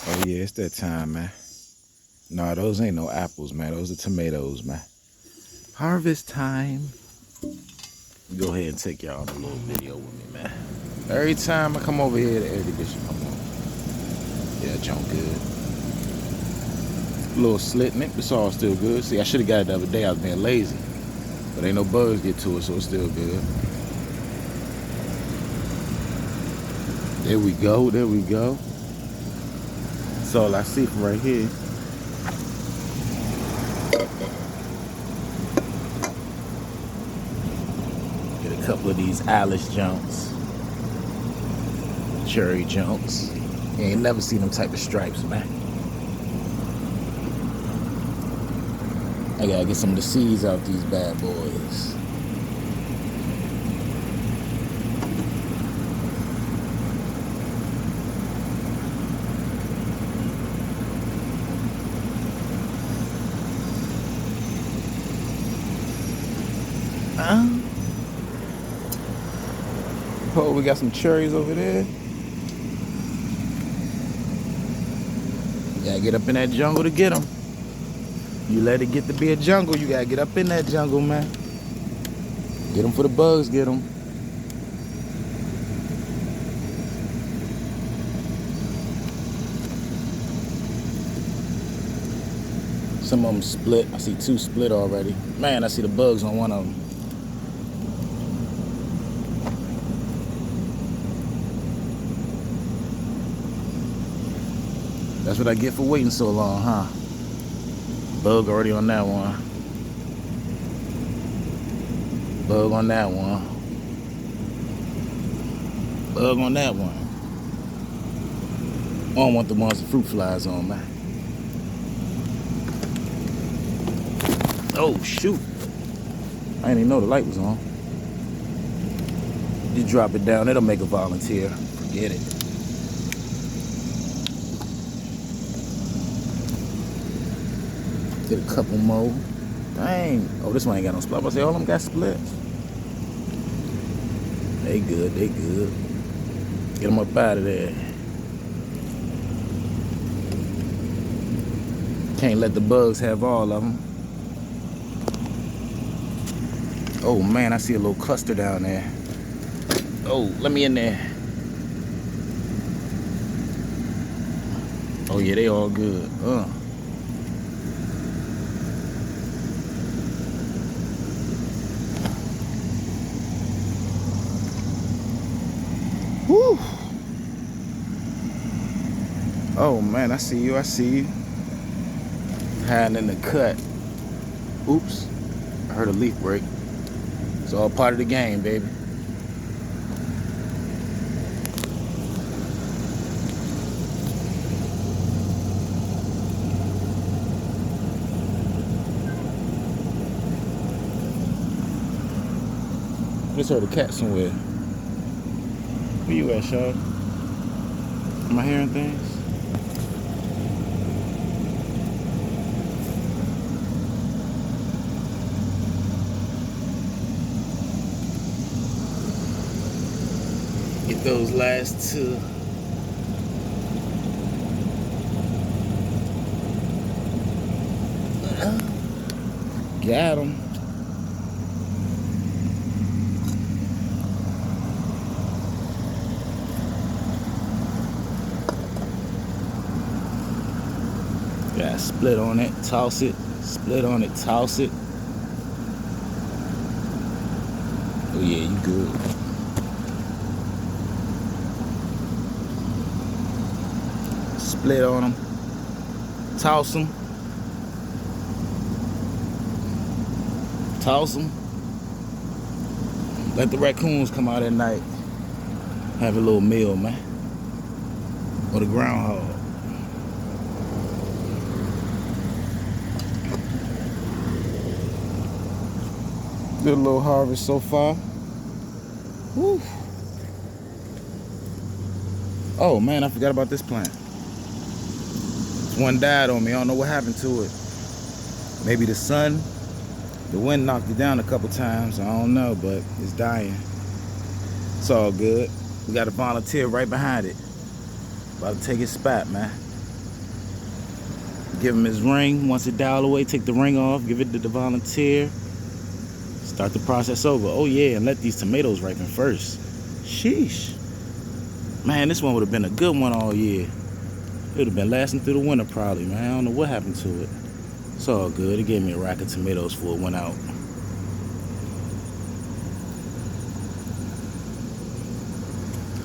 Oh yeah, it's that time, man. No, those ain't no apples, man. Those are tomatoes, man. Harvest time. Go ahead and take y'all on a little video with me, man. Every time I come over here, the air conditioner come on. Yeah, junk good. A little slit in it, but it's all still good. See, I should have got it the other day. I was being lazy. But ain't no bugs get to it, so it's still good. There we go, there we go. That's all I see from right here. Get a couple of these Alice junks. Cherry junks. You ain't never seen them type of stripes, man. I gotta get some of the seeds out these bad boys. Oh, we got some cherries over there. You gotta get up in that jungle to get them. You let it get to be a jungle, you gotta get up in that jungle, man. Get them for the bugs, get them. Some of them split. I see 2 split already. Man, I see the bugs on one of them. That's what I get for waiting so long, huh? Bug already on that one. Bug on that one. Bug on that one. I don't want the ones with fruit flies on, man. Oh, shoot. I didn't even know the light was on. You drop it down, it'll make a volunteer. Forget it. Get a couple more. Dang. Oh, this one ain't got no split. I say all of them got splits. They good, they good. Get them up out of there. Can't let the bugs have all of them. Oh man, I see a little cluster down there. Oh, let me in there. Oh yeah, they all good. Woo. Oh man, I see you, I see you. Hiding in the cut. Oops, I heard a leaf break. It's all part of the game, baby. I just heard a cat somewhere. Where you at, Shaw? Am I hearing things? Get those last 2. Got them. Got split on it, toss it. Split on it, toss it. Oh yeah, you good. Split on them. Toss them. Toss them. Let the raccoons come out at night. Have a little meal, man. Or the groundhog. Good little harvest so far. Woo. Oh man, I forgot about this plant. One died on me. I don't know what happened to it. Maybe the sun, the wind knocked it down a couple times. I don't know, but it's dying. It's all good. We got a volunteer right behind it. About to take his spot, man. Give him his ring. Once it dial away, take the ring off, give it to the volunteer. Start the process over. Oh yeah, and let these tomatoes ripen first. Sheesh. Man, this one would have been a good one all year. It would have been lasting through the winter probably, man. I don't know what happened to it. It's all good. It gave me a rack of tomatoes before it went out.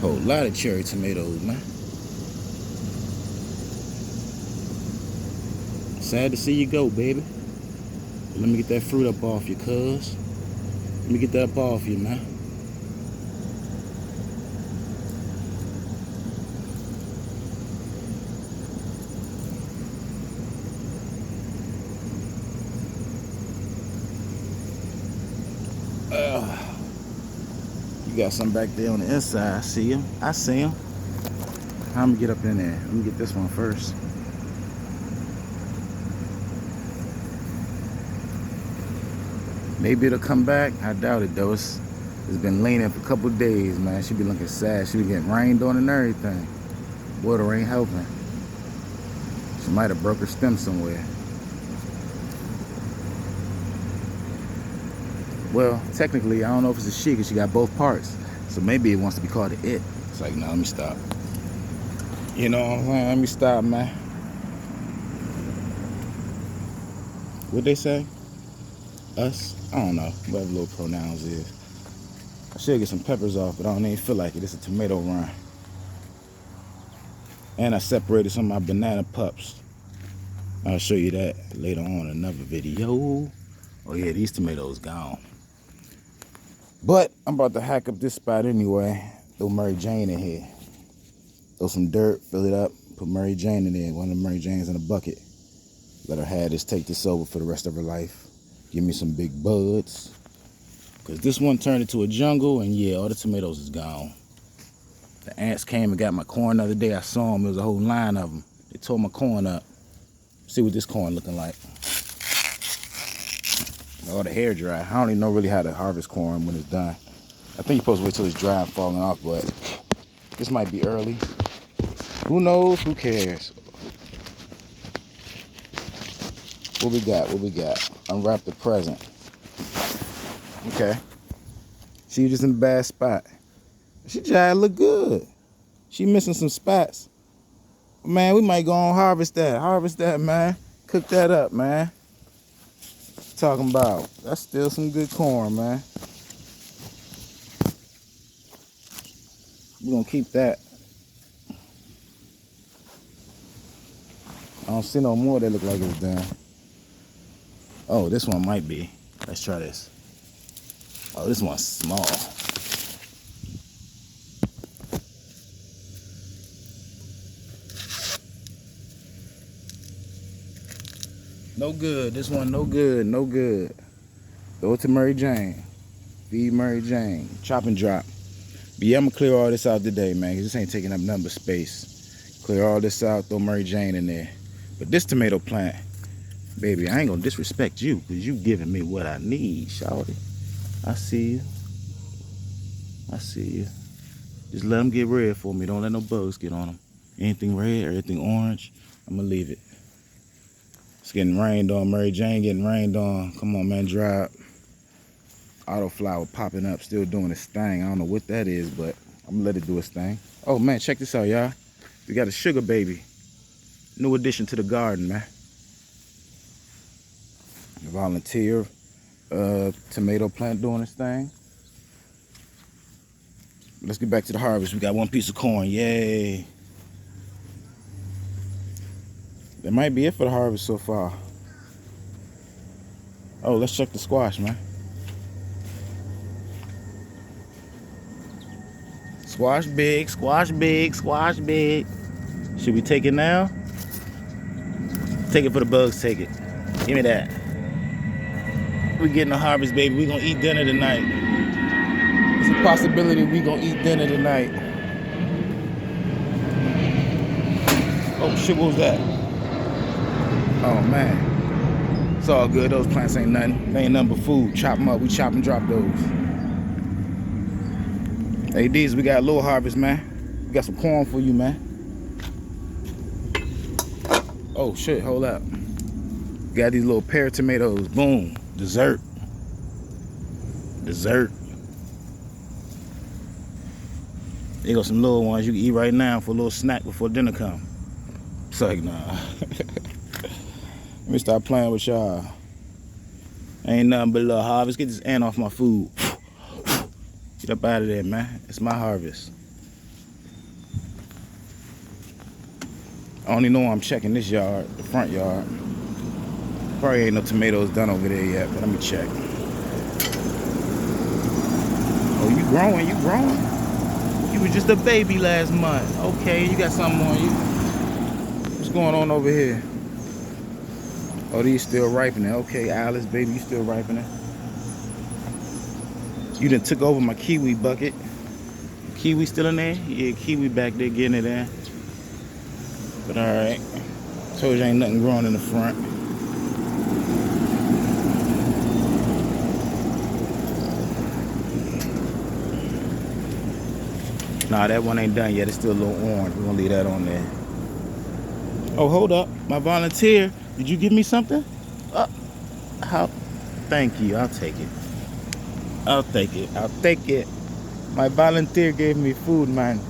Whole lot of cherry tomatoes, man. Sad to see you go, baby. But let me get that fruit up off you, cuz. Let me get that up off you, man. You got some back there on the inside. I see him. I see him. I'm gonna get up in there. Let me get this one first. Maybe it'll come back. I doubt it though. It's been leaning for a couple of days, man. She be looking sad. She be getting rained on and everything. Water ain't helping. She might have broke her stem somewhere. Well, technically, I don't know if it's a she because she got both parts. So maybe it wants to be called an it. It's like, no, let me stop. You know what I'm saying? Let me stop, man. What'd they say? Us? I don't know. Whatever little pronouns is. I should get some peppers off, but I don't even feel like it. It's a tomato run. And I separated some of my banana pups. I'll show you that later on in another video. Oh yeah, these tomatoes gone. But I'm about to hack up this spot anyway. Throw Mary Jane in here. Throw some dirt, fill it up, put Mary Jane in there. One of the Mary Janes in a bucket. Let her have this, take this over for the rest of her life. Give me some big buds. Because this one turned into a jungle, and yeah, all the tomatoes is gone. The ants came and got my corn the other day. I saw them. There was a whole line of them. They tore my corn up. See what this corn looking like. Oh, the hair dry. I don't even know really how to harvest corn when it's done. I think you're supposed to wait till it's dry and falling off, but this might be early. Who knows? Who cares? What we got? What we got? Unwrap the present. Okay. She was just in a bad spot. She tried to look good. She missing some spots. Man, we might go on harvest that. Harvest that, man. Cook that up, man. Talking about. That's still some good corn, man. We're gonna keep that. I don't see no more that look like it's done. Oh, this one might be. Let's try this. Oh, this one's small. No good. This one, no good. No good. Throw it to Mary Jane. Feed Mary Jane. Chop and drop. But yeah, I'm going to clear all this out today, man. Because this ain't taking up nothing but space. Clear all this out. Throw Mary Jane in there. But this tomato plant, baby, I ain't going to disrespect you. Because you giving me what I need, shawty. I see you. I see you. Just let them get red for me. Don't let no bugs get on them. Anything red or anything orange, I'm going to leave it. It's getting rained on. Mary Jane getting rained on. Come on, man, dry up. Autoflower popping up, still doing its thing. I don't know what that is, but I'm going to let it do its thing. Oh, man, check this out, y'all. We got a sugar baby. New addition to the garden, man. A volunteer tomato plant doing its thing. Let's get back to the harvest. We got one piece of corn. Yay. That might be it for the harvest so far. Oh, let's check the squash, man. Squash big, squash big, squash big. Should we take it now? Take it for the bugs, take it. Give me that. We're getting the harvest, baby. We're gonna eat dinner tonight. It's a possibility we're gonna eat dinner tonight. Oh shit, what was that? Oh man. It's all good. Those plants ain't nothing. They ain't nothing but food. Chop them up. We chop and drop those. Hey, D's, we got a little harvest, man. We got some corn for you, man. Oh shit, hold up. Got these little pear tomatoes. Boom. Dessert. Dessert. There go some little ones you can eat right now for a little snack before dinner come. It's like, nah. Let me stop playing with y'all. Ain't nothing but a little harvest. Get this ant off my food. Get up out of there, man. It's my harvest. I only know I'm checking this yard, the front yard. Probably ain't no tomatoes done over there yet, but let me check. Oh, you growing, you growing. You was just a baby last month. Okay, you got something on you. What's going on over here? Oh, these still ripening. Okay, Alice, baby, you still ripening. You done took over my kiwi bucket. Kiwi still in there? Yeah, kiwi back there getting it in. But alright. Told you ain't nothing growing in the front. Nah, that one ain't done yet. It's still a little orange. We're gonna leave that on there. Oh, hold up. My volunteer. Did you give me something? How? Thank you. I'll take it. I'll take it. I'll take it. My volunteer gave me food, man.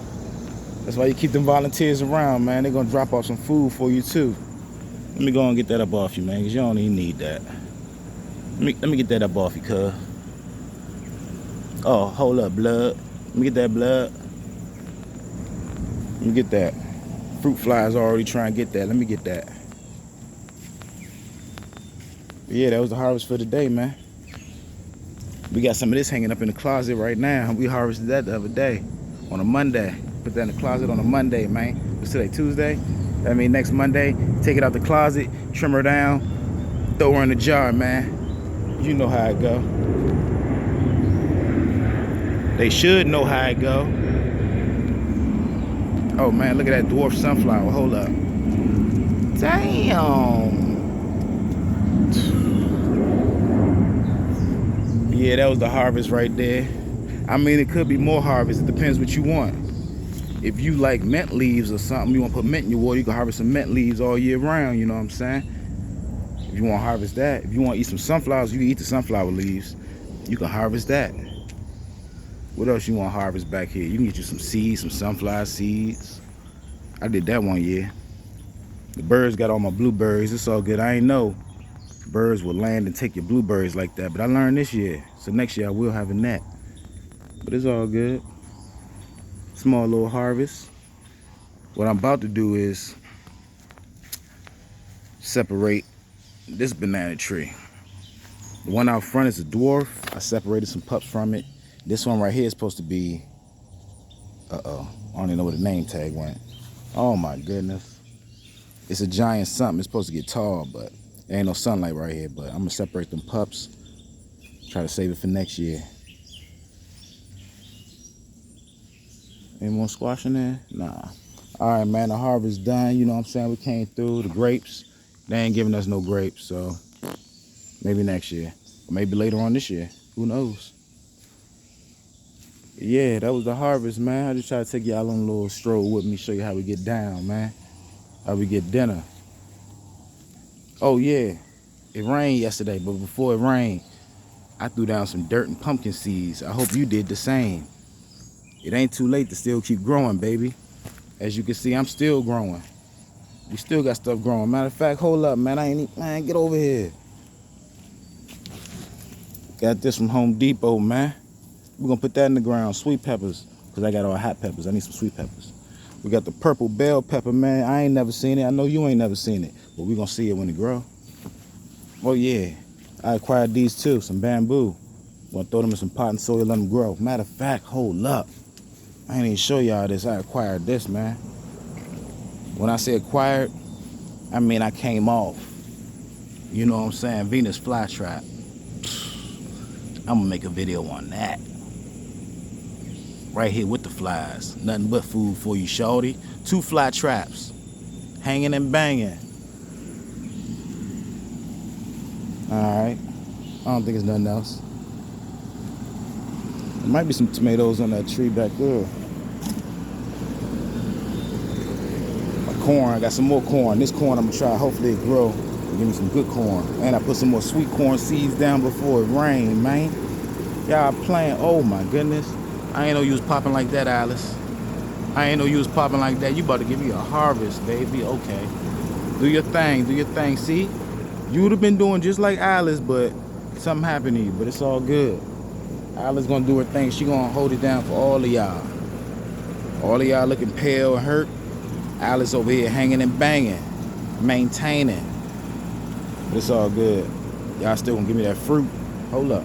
That's why you keep them volunteers around, man. They're gonna drop off some food for you too. Let me go and get that up off you, man, because you don't even need that. Let me get that up off you, cuz. Oh, hold up, blood. Let me get that blood. Let me get that. Fruit flies already trying to get that. Let me get that. But yeah, that was the harvest for today, man. We got some of this hanging up in the closet right now. We harvested that the other day on a Monday. Put that in the closet on a Monday, man. What's today, Tuesday? That means next Monday, take it out the closet, trim her down, throw her in the jar, man. You know how it go. They should know how it go. Oh man, look at that dwarf sunflower. Hold up. Damn. Yeah, that was the harvest right there. I mean, it could be more harvest. It depends what you want. If you like mint leaves or something, you want to put mint in your water, you can harvest some mint leaves all year round, you know what I'm saying? If you want to harvest that. If you want to eat some sunflowers, you can eat the sunflower leaves. You can harvest that. What else you want to harvest back here? You can get you some seeds, some sunflower seeds. I did that one year. The birds got all my blueberries. It's all good. I ain't know birds will land and take your blueberries like that, but I learned this year. So next year I will have a net. But it's all good. Small little harvest. What I'm about to do is separate this banana tree. The one out front is a dwarf. I separated some pups from it. This one right here is supposed to be, I don't even know where the name tag went. Oh my goodness. It's a giant something. It's supposed to get tall, but there ain't no sunlight right here. But I'm gonna separate them pups. Try to save it for next year. Any more squash in there? Nah. All right, man, the harvest done. You know what I'm saying? We came through. The grapes, they ain't giving us no grapes, so maybe next year. Or maybe later on this year. Who knows? Yeah, that was the harvest, man. I just try to take y'all on a little stroll with me, show you how we get down, man. How we get dinner. Oh, yeah. It rained yesterday, but before it rained, I threw down some dirt and pumpkin seeds. I hope you did the same. It ain't too late to still keep growing, baby. As you can see, I'm still growing. We still got stuff growing. Matter of fact, hold up, man. Man, get over here. Got this from Home Depot, man. We're gonna put that in the ground. Sweet peppers, because I got all hot peppers. I need some sweet peppers. We got the purple bell pepper, man. I ain't never seen it. I know you ain't never seen it, but we're gonna see it when it grow. Oh yeah, I acquired these too, some bamboo. Gonna throw them in some pot and soil, let them grow. Matter of fact, hold up. I ain't even show y'all this. I acquired this, man. When I say acquired, I mean I came off. You know what I'm saying? Venus flytrap. I'm gonna make a video on that. Right here with the flies. Nothing but food for you, shorty. 2 fly traps. Hanging and banging. Alright. I don't think it's nothing else. There might be some tomatoes on that tree back there. My corn. I got some more corn. This corn I'm gonna try. Hopefully it grow and give me some good corn. And I put some more sweet corn seeds down before it rained, man. Y'all playing. Oh my goodness. I ain't know you was popping like that, Alice. I ain't know you was popping like that. You about to give me a harvest, baby. Okay. Do your thing. Do your thing. See? You would have been doing just like Alice, but something happened to you. But it's all good. Alice gonna do her thing. She gonna hold it down for all of y'all. All of y'all looking pale and hurt. Alice over here hanging and banging, maintaining. But it's all good. Y'all still gonna give me that fruit. Hold up.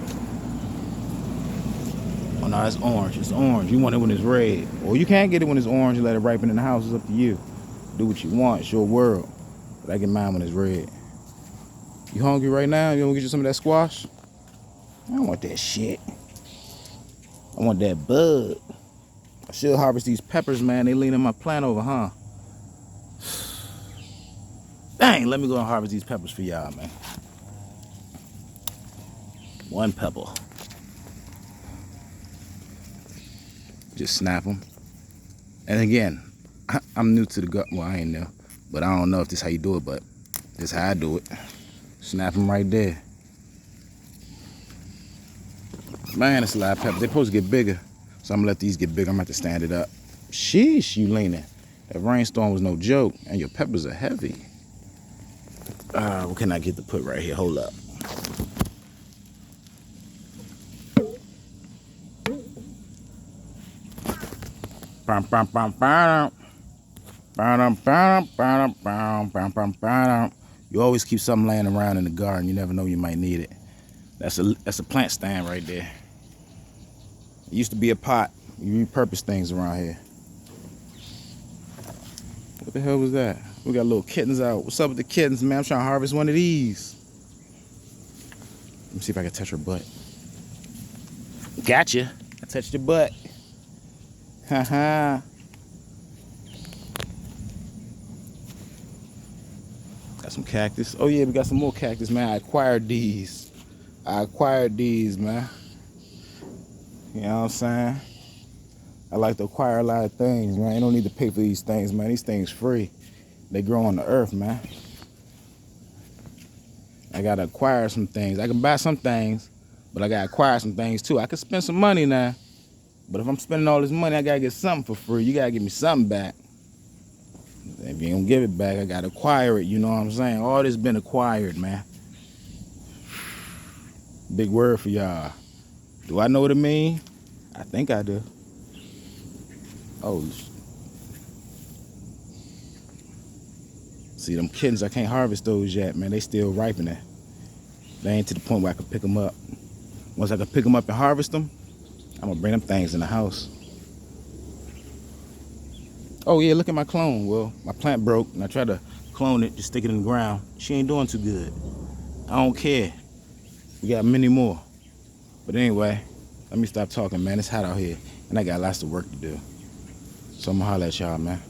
Oh no, that's orange. It's orange. You want it when it's red. Or you can't get it when it's orange and let it ripen in the house. It's up to you. Do what you want. It's your world. But I get mine when it's red. You hungry right now? You wanna get you some of that squash? I don't want that shit. I want that bug. I should harvest these peppers, man. They leaning my plant over, huh? Dang, let me go and harvest these peppers for y'all, man. One pepper. Just snap them. And again, I'm new to the gut. Well, I ain't new, but I don't know if this is how you do it, but this is how I do it. Snap them right there. Man, it's a lot of peppers. They're supposed to get bigger, so I'm gonna let these get bigger. I'm gonna have to stand it up. Sheesh, you leaning. That rainstorm was no joke, and your peppers are heavy. What can I get to put right here? Hold up. You always keep something laying around in the garden. You never know you might need it. That's a plant stand right there. It used to be a pot. You repurpose things around here. What the hell was that? We got little kittens out. What's up with the kittens, man? I'm trying to harvest one of these. Let me see if I can touch her butt. Gotcha. I touched your butt. Haha. Got some cactus. Oh yeah, we got some more cactus, man. I acquired these, man. You know what I'm saying? I like to acquire a lot of things, man. You don't need to pay for these things, man. These things free. They grow on the earth, man. I gotta acquire some things. I can buy some things, but I gotta acquire some things too. I can spend some money now, but if I'm spending all this money, I gotta get something for free. You gotta give me something back. If you don't give it back, I gotta acquire it. You know what I'm saying? All this been acquired, man. Big word for y'all. Do I know what it mean? I think I do. Oh, see them kittens, I can't harvest those yet, man. They still ripening. They ain't to the point where I can pick them up. Once I can pick them up and harvest them, I'm gonna bring them things in the house. Oh yeah, look at my clone. Well, my plant broke and I tried to clone it, just stick it in the ground. She ain't doing too good. I don't care. We got many more. But anyway, let me stop talking, man. It's hot out here and I got lots of work to do. So I'm gonna holler at y'all, man.